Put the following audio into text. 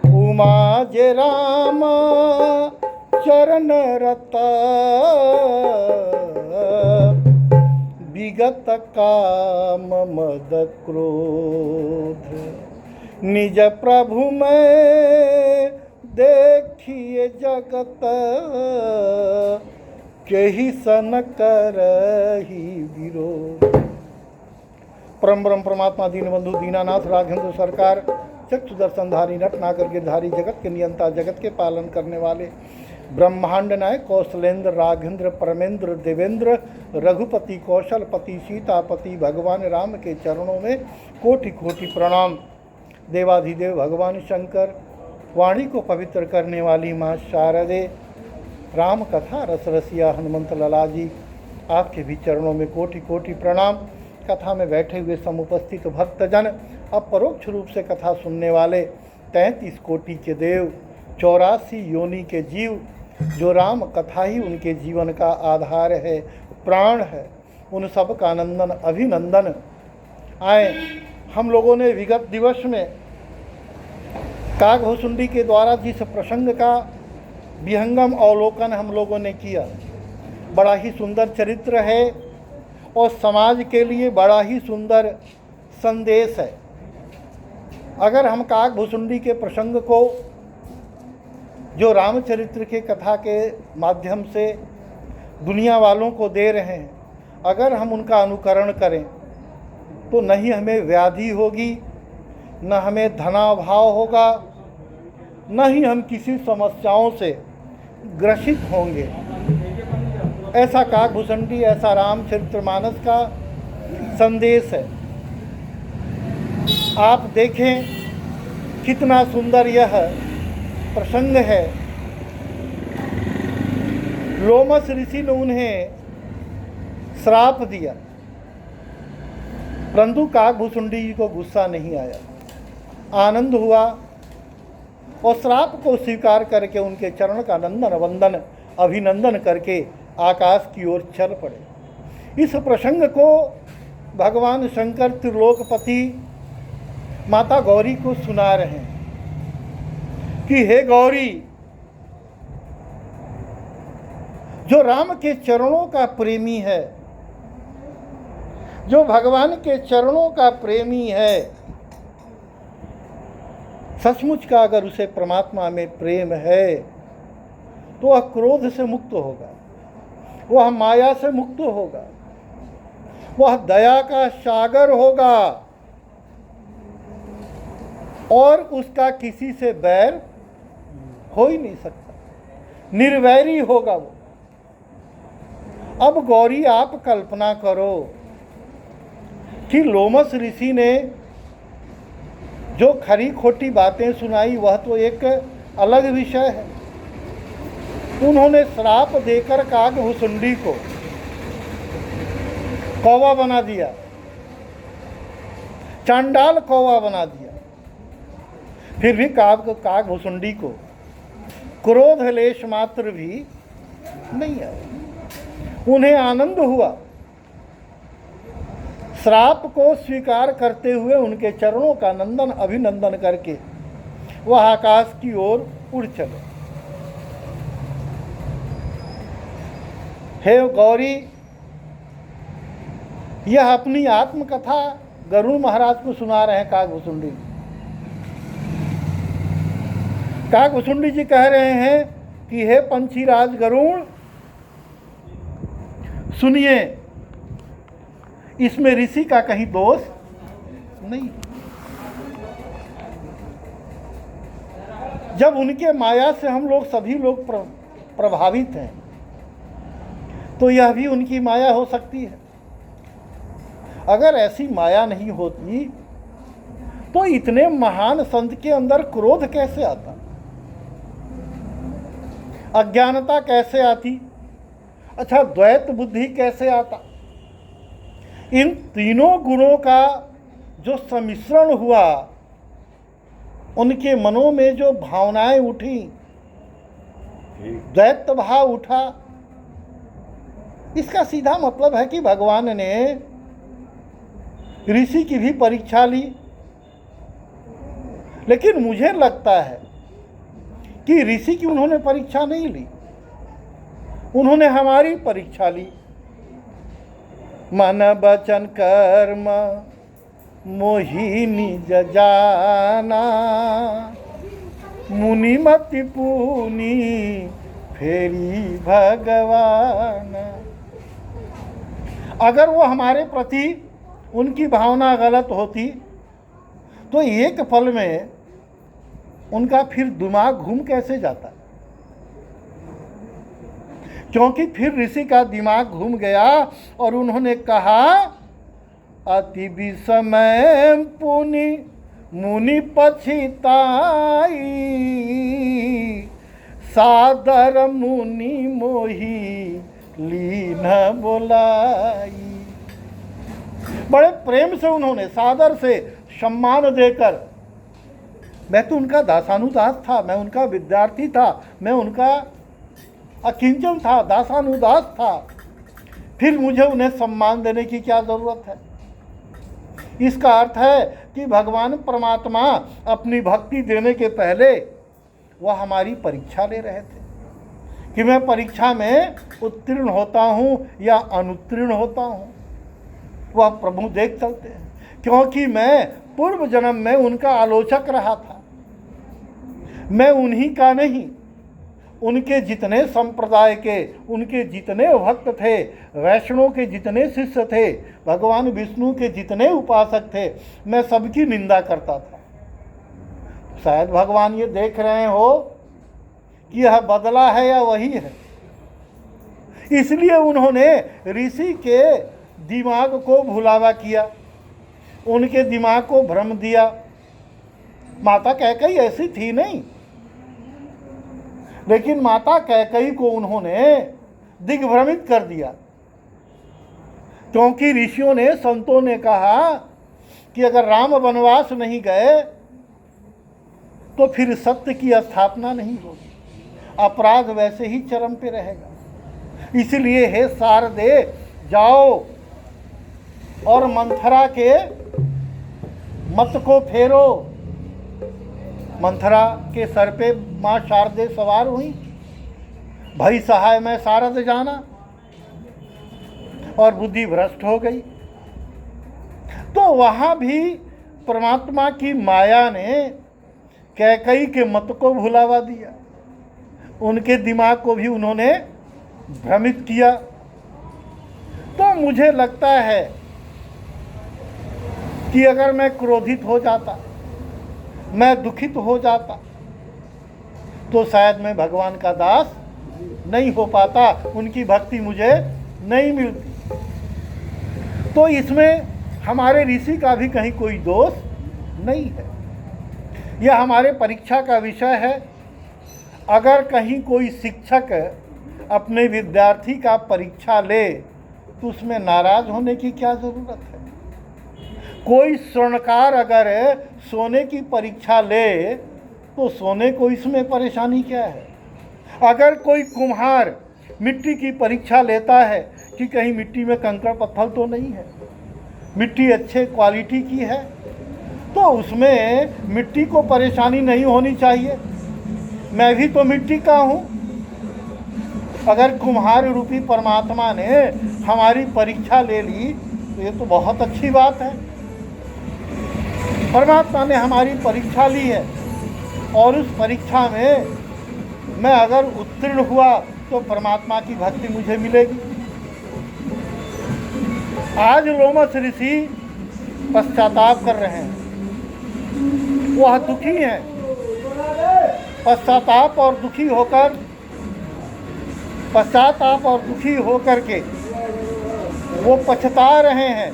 उमा जे राम चरण रता, विगत काम मद क्रोध, निज प्रभु में देखिए जगत, केहि सन करहि विरोध। परम ब्रह्म परमात्मा दीनबंधु दीनानाथ राघवेंद्र सरकार, चक्षुदर्शनधारी नटनागर गिरधारी, जगत के नियंता, जगत के पालन करने वाले, ब्रह्मांड नायक कौशलेंद्र राघेंद्र परमेंद्र देवेंद्र, रघुपति कौशलपति सीतापति भगवान राम के चरणों में कोटि कोटि प्रणाम। देवाधिदेव भगवान शंकर, वाणी को पवित्र करने वाली माँ शारदे, राम कथा रस रसिया हनुमंत लला जी, आपके भी चरणों में कोटि कोटि प्रणाम। कथा में बैठे हुए समुपस्थित भक्तजन, अब परोक्ष रूप से कथा सुनने वाले 33 कोटि के देव, 84 योनि के जीव, जो राम कथा ही उनके जीवन का आधार है, प्राण है, उन सब का नंदन अभिनंदन। आए, हम लोगों ने विगत दिवस में काकभुसुंडी के द्वारा जिस प्रसंग का विहंगम अवलोकन हम लोगों ने किया, बड़ा ही सुंदर चरित्र है और समाज के लिए बड़ा ही सुंदर संदेश है। अगर हम काकभुसुंडी के प्रसंग को, जो रामचरित्र के कथा के माध्यम से दुनिया वालों को दे रहे हैं, अगर हम उनका अनुकरण करें तो न ही हमें व्याधि होगी, न हमें धनाभाव होगा, न ही हम किसी समस्याओं से ग्रसित होंगे। ऐसा काकभुसुंडी, ऐसा रामचरितमानस का संदेश है। आप देखें कितना सुंदर यह प्रसंग है। लोमस ऋषि ने उन्हें श्राप दिया, परंतु काकभुसुंडी जी को गुस्सा नहीं आया, आनंद हुआ और श्राप को स्वीकार करके उनके चरण का नंदन वंदन अभिनंदन करके आकाश की ओर चल पड़े। इस प्रसंग को भगवान शंकर त्रिलोकपति माता गौरी को सुना रहे हैं कि हे गौरी, जो राम के चरणों का प्रेमी है, जो भगवान के चरणों का प्रेमी है, सचमुच का अगर उसे परमात्मा में प्रेम है तो वह क्रोध से मुक्त होगा, वह माया से मुक्त होगा, वह दया का सागर होगा और उसका किसी से बैर हो ही नहीं सकता, निर्वैरी होगा वो। अब गौरी आप कल्पना करो कि लोमस ऋषि ने जो खरी खोटी बातें सुनाई वह तो एक अलग विषय है। उन्होंने श्राप देकर काकभुसुंडी को कौवा बना दिया, चांडाल कौवा बना दिया। फिर भी काकभुसुंडी को क्रोध लेश मात्र भी नहीं आया, उन्हें आनंद हुआ। श्राप को स्वीकार करते हुए उनके चरणों का नंदन अभिनंदन करके वह आकाश की ओर उड़ चले। हे गौरी, यह अपनी आत्मकथा गरुड़ महाराज को सुना रहे हैं काकभुसुंडी। काकभुसुंडी जी कह रहे हैं कि हे पंछीराज गरुड़, सुनिए, इसमें ऋषि का कहीं दोष नहीं। जब उनके माया से हम लोग सभी लोग प्रभावित हैं तो यह भी उनकी माया हो सकती है। अगर ऐसी माया नहीं होती तो इतने महान संत के अंदर क्रोध कैसे आता, अज्ञानता कैसे आती, अच्छा द्वैत बुद्धि कैसे आता। इन तीनों गुणों का जो सम्मिश्रण हुआ, उनके मनों में जो भावनाएं उठी, द्वैत भाव उठा, इसका सीधा मतलब है कि भगवान ने ऋषि की भी परीक्षा ली, लेकिन मुझे लगता है कि ऋषि की उन्होंने परीक्षा नहीं ली, उन्होंने हमारी परीक्षा ली। मन वचन कर्म मोहि निज जाना, मुनि मति पुनि फेरी भगवान। अगर वो हमारे प्रति उनकी भावना गलत होती तो एक पल में उनका फिर दिमाग घूम कैसे जाता, क्योंकि फिर ऋषि का दिमाग घूम गया और उन्होंने कहा अति विषमय पुनि मुनि पछिताई, सादर मुनि मोहि लीन बोलाई। बड़े प्रेम से उन्होंने सादर से सम्मान देकर, मैं तो उनका दासानुदास था, मैं उनका विद्यार्थी था, मैं उनका अकिंचन था, दासानुदास था, फिर मुझे उन्हें सम्मान देने की क्या ज़रूरत है। इसका अर्थ है कि भगवान परमात्मा अपनी भक्ति देने के पहले वह हमारी परीक्षा ले रहे थे कि मैं परीक्षा में उत्तीर्ण होता हूँ या अनुत्तीर्ण होता हूँ। वह प्रभु देख चलते हैं, क्योंकि मैं पूर्व जन्म में उनका आलोचक रहा था। मैं उन्हीं का नहीं, उनके जितने संप्रदाय के, उनके जितने भक्त थे, वैष्णव के जितने शिष्य थे, भगवान विष्णु के जितने उपासक थे, मैं सबकी निंदा करता था। शायद भगवान ये देख रहे हो कि यह बदला है या वही है, इसलिए उन्होंने ऋषि के दिमाग को भुलावा किया, उनके दिमाग को भ्रम दिया। माता कैकेयी ऐसी थी नहीं, लेकिन माता कैकेयी को उन्होंने दिग्भ्रमित कर दिया, क्योंकि ऋषियों ने, संतों ने कहा कि अगर राम वनवास नहीं गए तो फिर सत्य की स्थापना नहीं होगी, अपराध वैसे ही चरम पे रहेगा। इसलिए हे शारदे, जाओ और मंथरा के मत को फेरो। मंथरा के सर पे माँ शारदे सवार हुई, भई सहाय मैं शारद जाना, और बुद्धि भ्रष्ट हो गई। तो वहाँ भी परमात्मा की माया ने कैकेयी के मत को भुलावा दिया, उनके दिमाग को भी उन्होंने भ्रमित किया। तो मुझे लगता है कि अगर मैं क्रोधित हो जाता, मैं दुखित हो जाता, तो शायद मैं भगवान का दास नहीं हो पाता, उनकी भक्ति मुझे नहीं मिलती। तो इसमें हमारे ऋषि का भी कहीं कोई दोष नहीं है, यह हमारे परीक्षा का विषय है। अगर कहीं कोई शिक्षक अपने विद्यार्थी का परीक्षा ले तो उसमें नाराज होने की क्या ज़रूरत है। कोई स्वर्णकार अगर सोने की परीक्षा ले तो सोने को इसमें परेशानी क्या है। अगर कोई कुम्हार मिट्टी की परीक्षा लेता है कि कहीं मिट्टी में कंकड़ पत्थर तो नहीं है, मिट्टी अच्छे क्वालिटी की है, तो उसमें मिट्टी को परेशानी नहीं होनी चाहिए। मैं भी तो मिट्टी का हूँ। अगर कुम्हार रूपी परमात्मा ने हमारी परीक्षा ले ली तो ये तो बहुत अच्छी बात है। परमात्मा ने हमारी परीक्षा ली है और उस परीक्षा में मैं अगर उत्तीर्ण हुआ तो परमात्मा की भक्ति मुझे मिलेगी। आज लोमस ऋषि पश्चाताप कर रहे हैं, वह दुखी हैं। पश्चाताप और दुखी होकर के वो पछता रहे हैं